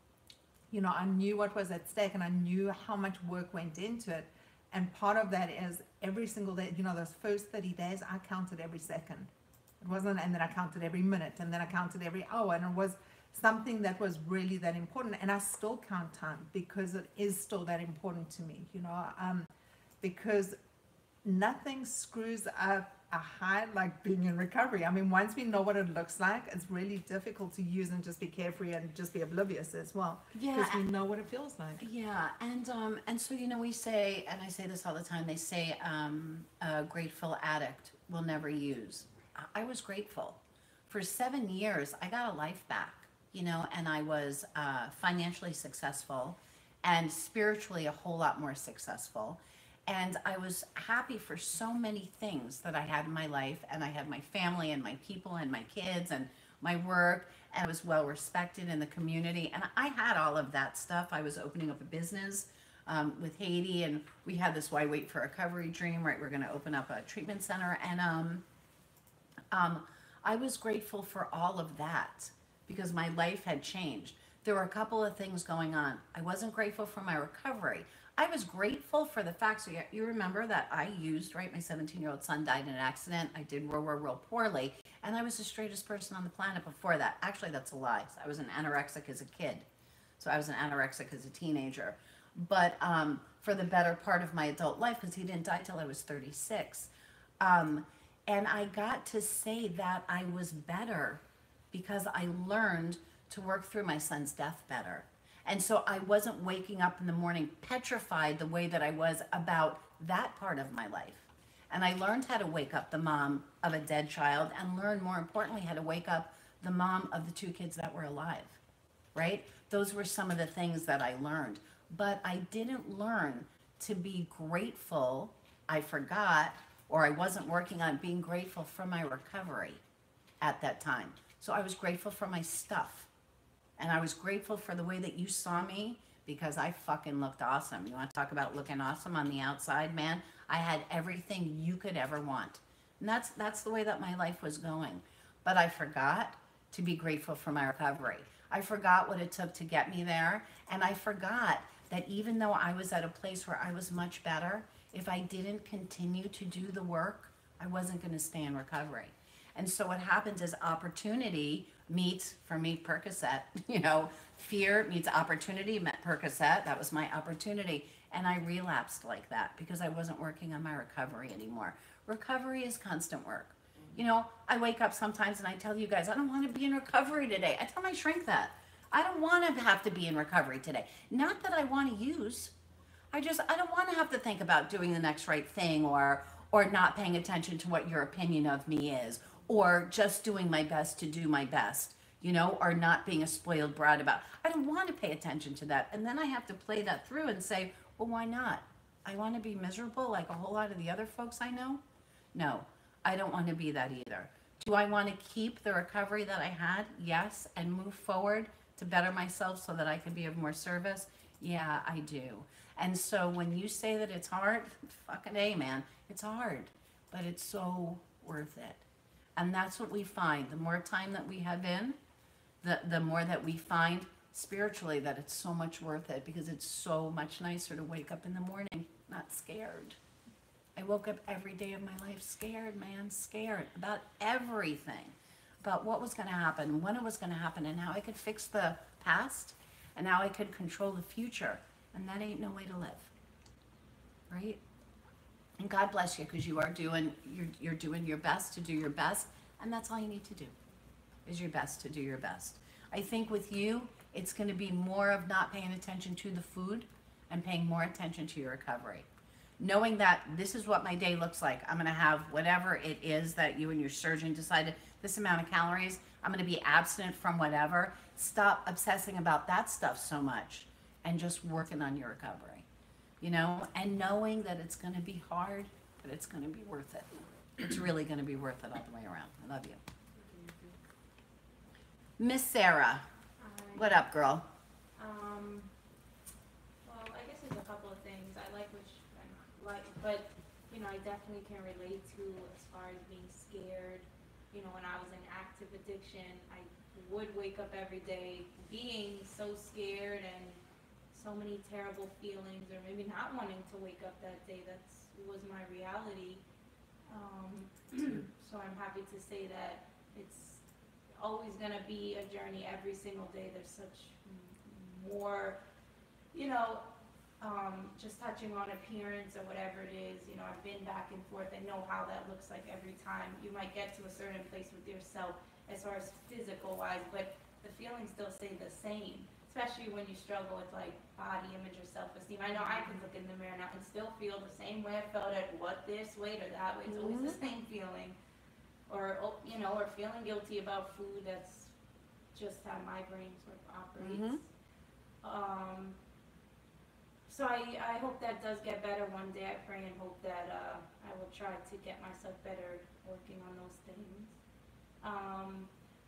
I knew what was at stake, and I knew how much work went into it. And part of that is every single day, those first 30 days, I counted every second. It wasn't, and then I counted every minute, and then I counted every hour, and it was something that was really that important. And I still count time, because it is still that important to me, because nothing screws up a high like being in recovery. I mean, once we know what it looks like, it's really difficult to use and just be carefree and just be oblivious as well. Yeah. Because we know what it feels like. Yeah, and so we say, and I say this all the time. They say a grateful addict will never use. I was grateful for 7 years, I got a life back, you know, and I was financially successful and spiritually a whole lot more successful. And I was happy for so many things that I had in my life. And I had my family and my people and my kids and my work. And I was well respected in the community. And I had all of that stuff. I was opening up a business with Haiti. And we had this Why Wait for Recovery dream, right? We're going to open up a treatment center. And I was grateful for all of that because my life had changed. There were a couple of things going on. I wasn't grateful for my recovery. I was grateful for the fact, so you remember that I used, right, my 17-year-old son died in an accident. I did real poorly, and I was the straightest person on the planet before that. Actually, that's a lie. I was an anorexic as a kid. So I was an anorexic as a teenager. But for the better part of my adult life, because he didn't die till I was 36. And I got to say that I was better because I learned to work through my son's death better. And so I wasn't waking up in the morning petrified the way that I was about that part of my life. And I learned how to wake up the mom of a dead child and learn, more importantly, how to wake up the mom of the 2 kids that were alive, right? Those were some of the things that I learned. But I didn't learn to be grateful. I forgot, or I wasn't working on being grateful for my recovery at that time. So I was grateful for my stuff. And I was grateful for the way that you saw me because I fucking looked awesome. You want to talk about looking awesome on the outside, man? I had everything you could ever want. And that's the way that my life was going. But I forgot to be grateful for my recovery. I forgot what it took to get me there. And I forgot that even though I was at a place where I was much better, if I didn't continue to do the work, I wasn't going to stay in recovery. And so what happens is opportunity meets, for me, Percocet. You know, fear meets opportunity, met Percocet. That was my opportunity. And I relapsed like that because I wasn't working on my recovery anymore. Recovery is constant work. You know, I wake up sometimes and I tell you guys, I don't want to be in recovery today. I tell my shrink that. I don't want to have to be in recovery today. Not that I want to use. I don't want to have to think about doing the next right thing or not paying attention to what your opinion of me is, or just doing my best to do my best, you know, or not being a spoiled brat about. I don't want to pay attention to that. And then I have to play that through and say, well, why not? I want to be miserable like a whole lot of the other folks I know? No, I don't want to be that either. Do I want to keep the recovery that I had? Yes. And move forward to better myself so that I can be of more service? Yeah, I do. And so when you say that it's hard, fucking A, man, it's hard, but it's so worth it. And that's what we find. The more time that we have in, the more that we find spiritually that it's so much worth it because it's so much nicer to wake up in the morning not scared. I woke up every day of my life scared, man, scared about everything, about what was going to happen, when it was going to happen, and how I could fix the past and how I could control the future. And that ain't no way to live, right? And God bless you because you are doing, you're doing your best to do your best. And that's all you need to do is your best to do your best. I think with you, it's going to be more of not paying attention to the food and paying more attention to your recovery. Knowing that this is what my day looks like. I'm going to have whatever it is that you and your surgeon decided, this amount of calories. I'm going to be abstinent from whatever. Stop obsessing about that stuff so much and just working on your recovery, you know, and knowing that it's going to be hard, but it's going to be worth it. It's really going to be worth it all the way around. I love you. Miss Sarah, what up, girl? Well, I guess there's a couple of things. I like which I like, but you know, I definitely can relate to as far as being scared. You know, when I was in active addiction, I would wake up every day being so scared and so many terrible feelings, or maybe not wanting to wake up that day. Was my reality. So I'm happy to say that it's always going to be a journey every single day. There's such more, you know, just touching on appearance or whatever it is. You know, I've been back and forth. I know how that looks like every time. You might get to a certain place with yourself as far as physical wise, but the feelings still stay the same. Especially when you struggle with like body image or self-esteem. I know I can look in the mirror now and still feel the same way I felt at this weight or that weight. It's always the same feeling. or, or feeling guilty about food. That's just how my brain sort of operates. So I hope that does get better one day. I pray and hope that I will try to get myself better working on those things.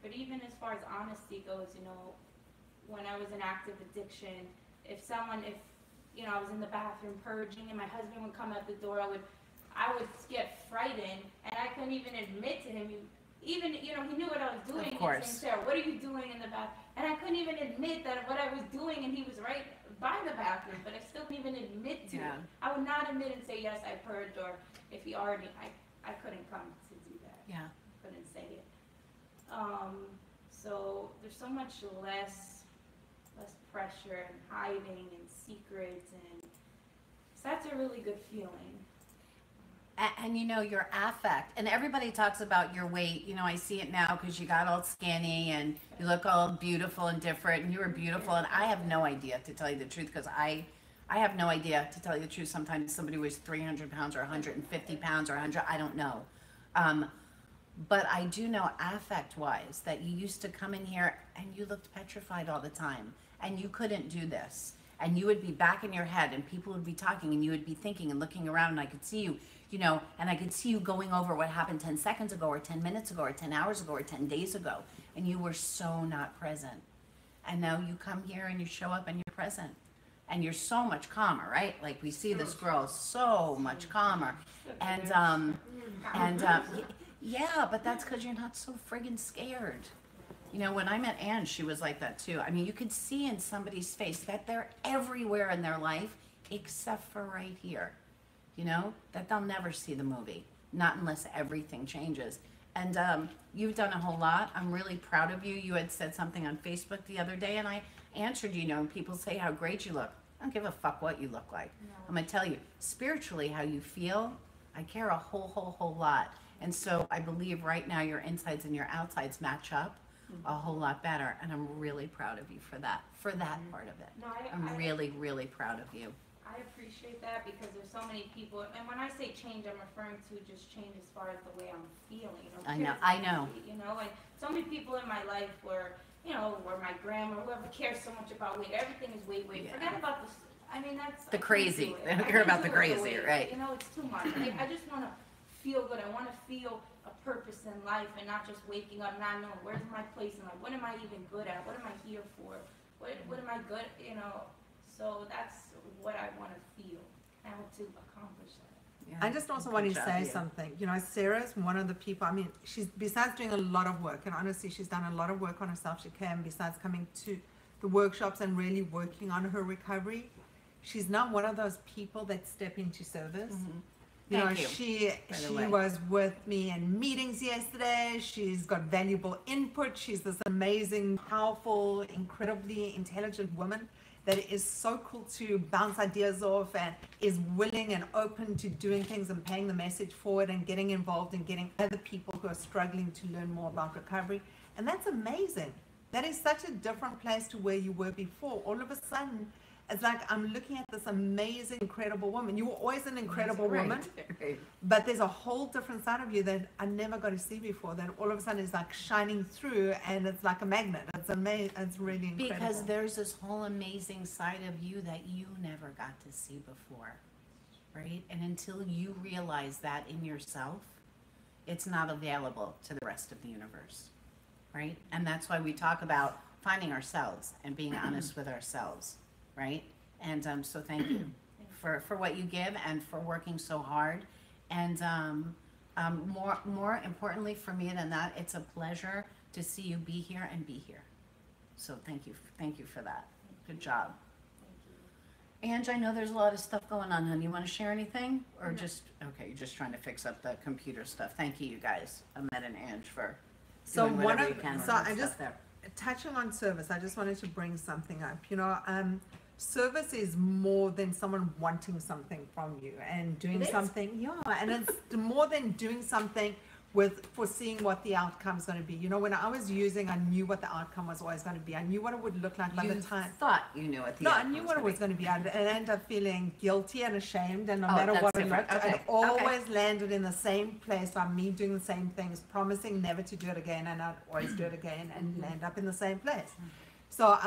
But even as far as honesty goes, when I was in active addiction, if I was in the bathroom purging and my husband would come at the door, I would get frightened, and I couldn't even admit to him. He knew what I was doing. Of course. He'd say, Sarah, what are you doing in the bathroom? And I couldn't even admit that what I was doing, and he was right by the bathroom, but I still couldn't even admit to it. I would not admit and say, yes, I purged, or if he already, I couldn't come to do that. Yeah. Couldn't say it. So there's so much less pressure and hiding and secrets, and so that's a really good feeling. And your affect, and everybody talks about your weight. I see it now because you got all skinny and you look all beautiful and different, and you were beautiful. And I have no idea, to tell you the truth, because I have no idea, to tell you the truth. Sometimes somebody weighs 300 pounds or 150 pounds or 100, I don't know. But I do know affect-wise that you used to come in here and you looked petrified all the time, and you couldn't do this. And you would be back in your head, and people would be talking, and you would be thinking and looking around, and I could see you, and I could see you going over what happened 10 seconds ago, or 10 minutes ago, or 10 hours ago, or 10 days ago, and you were so not present. And now you come here and you show up and you're present. And you're so much calmer, right? Like, we see this girl so much calmer. And yeah, but that's because you're not so friggin' scared. When I met Anne, she was like that too. I mean, you could see in somebody's face that they're everywhere in their life except for right here. That they'll never see the movie, not unless everything changes. And you've done a whole lot. I'm really proud of you. You had said something on Facebook the other day, and I answered you, and people say how great you look. I don't give a fuck what you look like. No. I'm going to tell you, spiritually, how you feel, I care a whole lot. And so I believe right now your insides and your outsides match up a whole lot better, and I'm really proud of you for that part of it. No, I'm really, really proud of you. I appreciate that, because there's so many people, and when I say change, I'm referring to just change as far as the way I'm feeling. I know. And so many people in my life were, where my grandma, whoever cares so much about weight, everything is weight. Yeah. Forget about this. I mean, that's the crazy. They don't care about the crazy, right? It's too much. I just want to feel good. I want to feel a purpose in life, and not just waking up not knowing where's my place in life. What am I even good at? What am I here for? What am I good? So that's what I want to feel. I hope to accomplish that. I just also want to say something. Sarah's one of the people, she's, besides doing a lot of work, and honestly, she's done a lot of work on herself. She can, besides coming to the workshops and really working on her recovery, she's not one of those people that step into service. She was with me in meetings yesterday. She's got valuable input. She's this amazing, powerful, incredibly intelligent woman that is so cool to bounce ideas off, and is willing and open to doing things and paying the message forward and getting involved and getting other people who are struggling to learn more about recovery. And that's amazing. That is such a different place to where you were before. All of a sudden, it's like I'm looking at this amazing, incredible woman. You were always an incredible woman, but there's a whole different side of you that I never got to see before, that all of a sudden is like shining through, and it's like a magnet. It's amazing. It's really incredible. Because there's this whole amazing side of you that you never got to see before, right? And until you realize that in yourself, it's not available to the rest of the universe, right? And that's why we talk about finding ourselves and being honest with ourselves. Right? And so thank you for what you give, and for working so hard. And more importantly for me than that, it's a pleasure to see you be here and be here. So thank you for that. Good job. Ange, I know there's a lot of stuff going on, honey. You want to share anything? Or just, okay, you're just trying to fix up the computer stuff. Thank you guys, Ahmed and Ange, for doing whatever you can with that stuff there. Touching on service, I just wanted to bring something up. Service is more than someone wanting something from you and doing something. Yeah, and it's more than doing something with foreseeing what the outcome's going to be. You know, when I was using, I knew what the outcome was always going to be. I knew what it would look like by You the time. thought you knew what the No, I outcome knew what it gonna was going to be. I'd end up feeling guilty and ashamed, and no Oh, matter that's what it different. looked, Okay. it always landed in the same place by me doing the same things, promising never to do it again, and I'd always do it again and land up in the same place. So,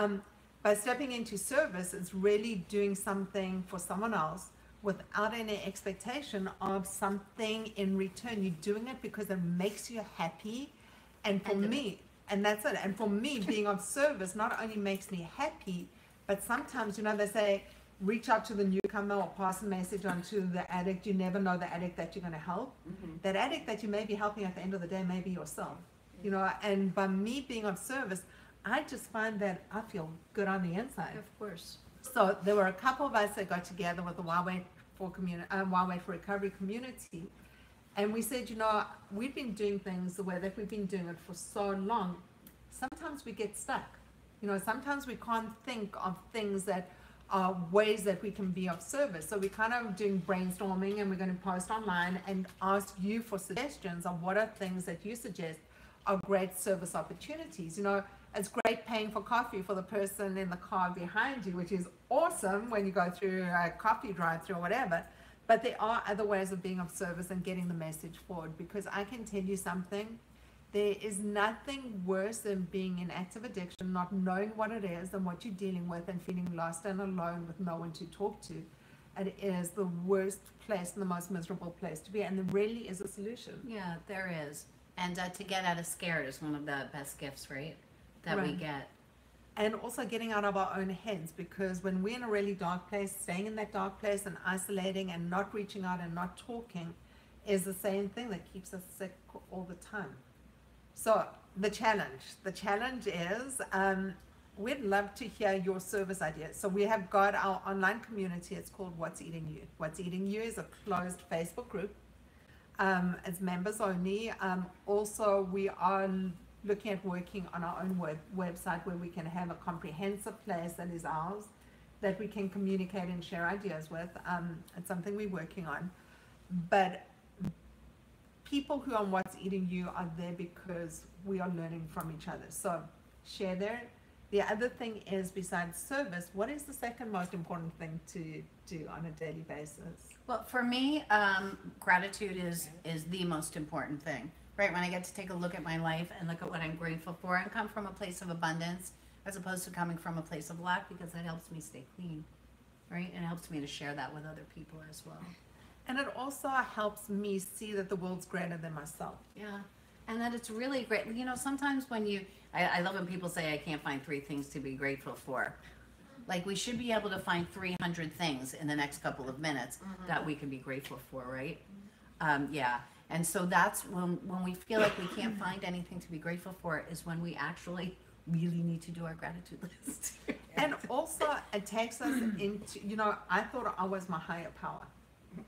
by stepping into service, it's really doing something for someone else without any expectation of something in return. You're doing it because it makes you happy. And for End of me, and that's it. And for me, being of service not only makes me happy, but sometimes, you know, they say, reach out to the newcomer or pass a message on to the addict. You never know the addict that you're going to help. That addict that you may be helping at the end of the day may be yourself. You know, and by me being of service, I just find that I feel good on the inside. Of course. So there were a couple of us that got together with the Huawei for Recovery community, and we said, you know, we've been doing things the way that we've been doing it for so long. Sometimes we get stuck. You know, sometimes we can't think of things that are ways that we can be of service. So we're kind of doing brainstorming, and we're going to post online and ask you for suggestions of what are things that you suggest are great service opportunities. You know, it's great paying for coffee for the person in the car behind you, which is awesome when you go through a coffee drive-through or whatever. But there are other ways of being of service and getting the message forward, because I can tell you something, there is nothing worse than being in active addiction, not knowing what it is and what you're dealing with, and feeling lost and alone with no one to talk to. It is the worst place and the most miserable place to be, and there really is a solution. Yeah, there is. And to get out of scared is one of the best gifts, right? That we Right. get. And also getting out of our own heads, because when we're in a really dark place, staying in that dark place and isolating and not reaching out and not talking is the same thing that keeps us sick all the time. So the challenge is, we'd love to hear your service ideas. So we have got our online community. It's called What's Eating You. What's Eating You is a closed Facebook group. It's members only. Also, we are looking at working on our own website where we can have a comprehensive place that is ours, that we can communicate and share ideas with. It's something we're working on. But people who are on What's Eating You are there because we are learning from each other. So share there. The other thing is, besides service, what is the second most important thing to do on a daily basis? Well, for me, gratitude is the most important thing, right? When I get to take a look at my life and look at what I'm grateful for and come from a place of abundance as opposed to coming from a place of lack, because that helps me stay clean, right? And it helps me to share that with other people as well. And it also helps me see that the world's greater than myself. Yeah. And that it's really great. You know, sometimes when I love when people say I can't find 3 things to be grateful for. Like, we should be able to find 300 things in the next couple of minutes that we can be grateful for, right? Yeah. And so that's when we feel like we can't find anything to be grateful for, is when we actually really need to do our gratitude list. And also, it takes us into, you know, I thought I was my higher power.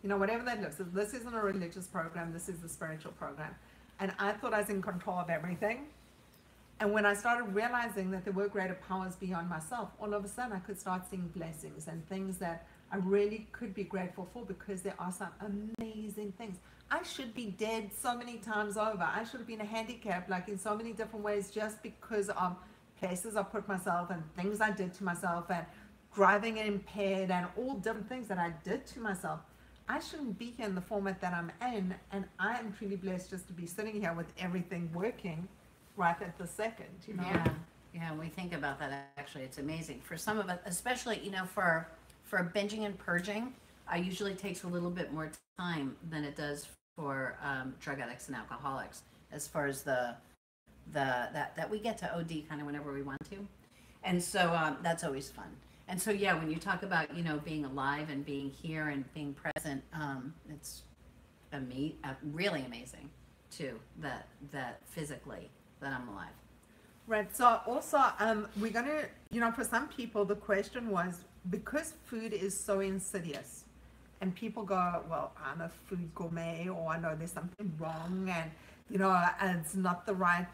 You know, whatever that looks, this isn't a religious program, this is a spiritual program. And I thought I was in control of everything. And when I started realizing that there were greater powers beyond myself, all of a sudden I could start seeing blessings and things that I really could be grateful for, because there are some amazing things. I should be dead so many times over. I should have been handicapped, like in so many different ways, just because of places I put myself and things I did to myself, and driving impaired and all different things that I did to myself. I shouldn't be here in the format that I'm in, and I am truly blessed just to be sitting here with everything working right at the second, you know? Yeah, we think about that, actually. It's amazing. For some of us, especially, you know, for binging and purging, usually takes a little bit more time than it does for drug addicts and alcoholics, as far as that we get to OD kind of whenever we want to. And so that's always fun. And so, yeah, when you talk about, you know, being alive and being here and being present, it's really amazing, too, that physically that I'm alive. Right. So also, we're going to, you know, for some people, the question was, because food is so insidious, and people go, well, I'm a food gourmet, or I know there's something wrong, and, you know, it's not the right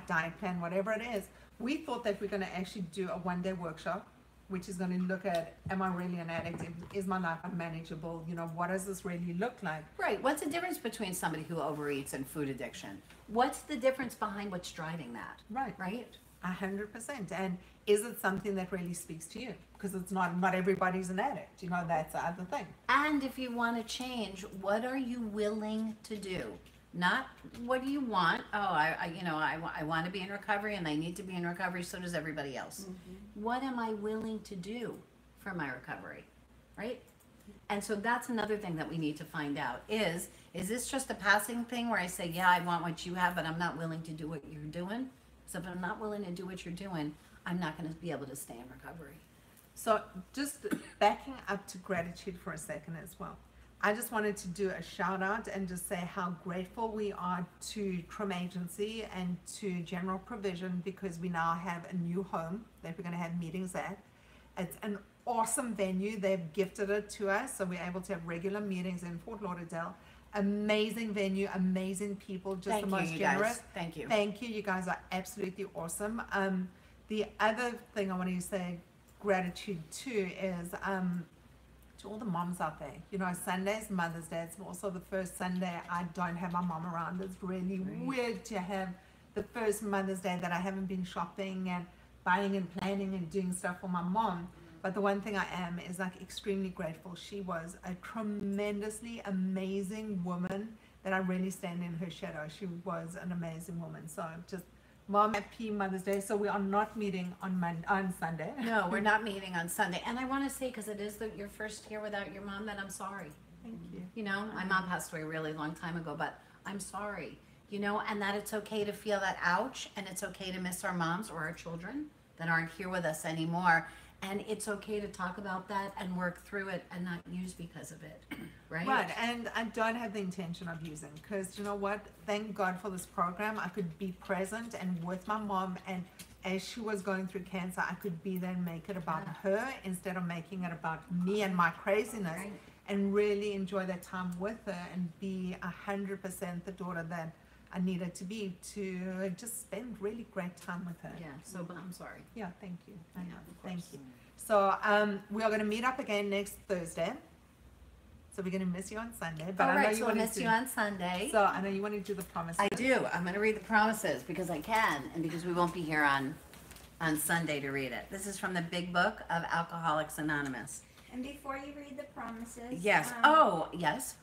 diet plan, whatever it is. We thought that we're going to actually do a one-day workshop which is going to look at, am I really an addict? Is my life unmanageable? You know, what does this really look like? Right. What's the difference between somebody who overeats and food addiction? What's the difference behind what's driving that? Right. Right? 100%. And is it something that really speaks to you? Because it's not everybody's an addict. You know, that's the other thing. And if you want to change, what are you willing to do? Not what do you want? Oh, I want to be in recovery and I need to be in recovery. So does everybody else. What am I willing to do for my recovery? Right? And so that's another thing that we need to find out is this just a passing thing where I say, yeah, I want what you have, but I'm not willing to do what you're doing? So if I'm not willing to do what you're doing, I'm not going to be able to stay in recovery. So just backing up to gratitude for a second as well. I just wanted to do a shout out and just say how grateful we are to Trim Agency and to General Provision because we now have a new home that we're going to have meetings at. It's an awesome venue. They've gifted it to us, so we're able to have regular meetings in Fort Lauderdale. Amazing venue, amazing people, just the most generous. Thank you. Thank you. You guys are absolutely awesome. The other thing I want to say gratitude to is to all the moms out there. You know, Sunday's Mother's Day. It's also the first Sunday I don't have my mom around. It's really weird to have the first Mother's Day that I haven't been shopping and buying and planning and doing stuff for my mom. But the one thing I am is like extremely grateful. She was a tremendously amazing woman that I really stand in her shadow. She was an amazing woman. So just Mom, happy Mother's Day. So we are not meeting on Sunday. No, we're not meeting on Sunday. And I want to say, because it is your first year without your mom, that I'm sorry. Thank you. You know, my mom passed away a really long time ago, but I'm sorry. You know, and that it's okay to feel that ouch, and it's okay to miss our moms or our children that aren't here with us anymore. And it's okay to talk about that and work through it and not use because of it, right? Right, and I don't have the intention of using, because you know what? Thank God for this program. I could be present and with my mom, and as she was going through cancer, I could be there and make it about her instead of making it about me and my craziness, Right. and really enjoy that time with her and be 100% the daughter that I needed to be to just spend really great time with her. Yeah, so but I'm sorry. Yeah, thank you. I know. of Thank course. you. So we are going to meet up again next Thursday. So we're going to miss you on Sunday. But All I know right, you so I'll want miss to you on Sunday. So I know you want to do the promises. I do. I'm going to read the promises because I can and because we won't be here on Sunday to read it. This is from the Big Book of Alcoholics Anonymous. And before you read the promises, Yes. Oh, yes.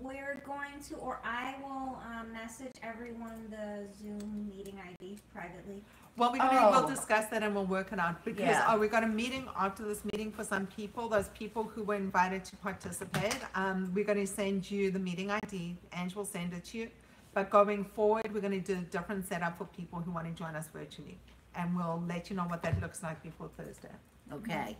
we're going to, or I will message everyone the Zoom meeting ID privately. Well, we'll discuss that and we'll work it out because Yeah. we got a meeting after this meeting for some people, those people who were invited to participate. We're going to send you the meeting ID. Ange will send it to you. But going forward, we're going to do a different setup for people who want to join us virtually. And we'll let you know what that looks like before Thursday. Okay.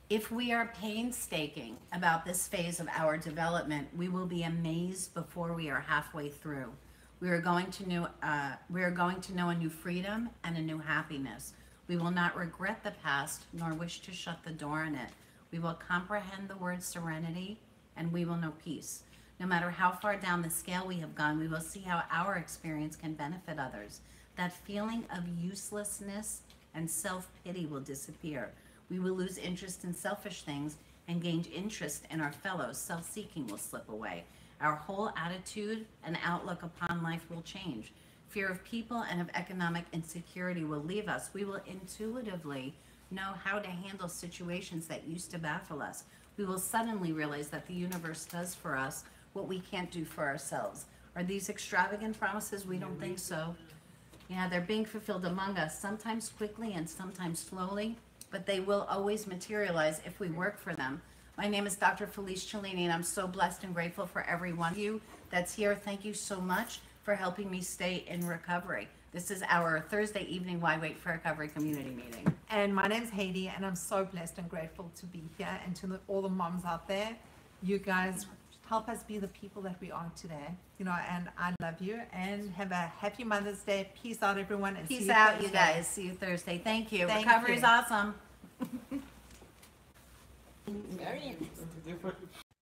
If we are painstaking about this phase of our development, we will be amazed before we are halfway through. We are going to know a new freedom and a new happiness. We will not regret the past nor wish to shut the door on it. We will comprehend the word serenity and we will know peace. No matter how far down the scale we have gone, we will see how our experience can benefit others. That feeling of uselessness and self-pity will disappear. We will lose interest in selfish things and gain interest in our fellows. Self-seeking will slip away. Our whole attitude and outlook upon life will change. Fear of people and of economic insecurity will leave us. We will intuitively know how to handle situations that used to baffle us. We will suddenly realize that the universe does for us what we can't do for ourselves. Are these extravagant promises? We don't think so. Yeah, they're being fulfilled among us, sometimes quickly and sometimes slowly, but they will always materialize if we work for them. My name is Dr. Felice Cellini, and I'm so blessed and grateful for every one of you that's here. Thank you so much for helping me stay in recovery. This is our Thursday evening Why Wait for Recovery community meeting. And my name's Heidi, and I'm so blessed and grateful to be here. And to all the moms out there, you guys help us be the people that we are today. You know, and I love you. And have a happy Mother's Day. Peace out, everyone. And see Peace you out, Thursday. you guys. See you Thursday. Thank you. Thank Recovery is you. awesome. Very interesting.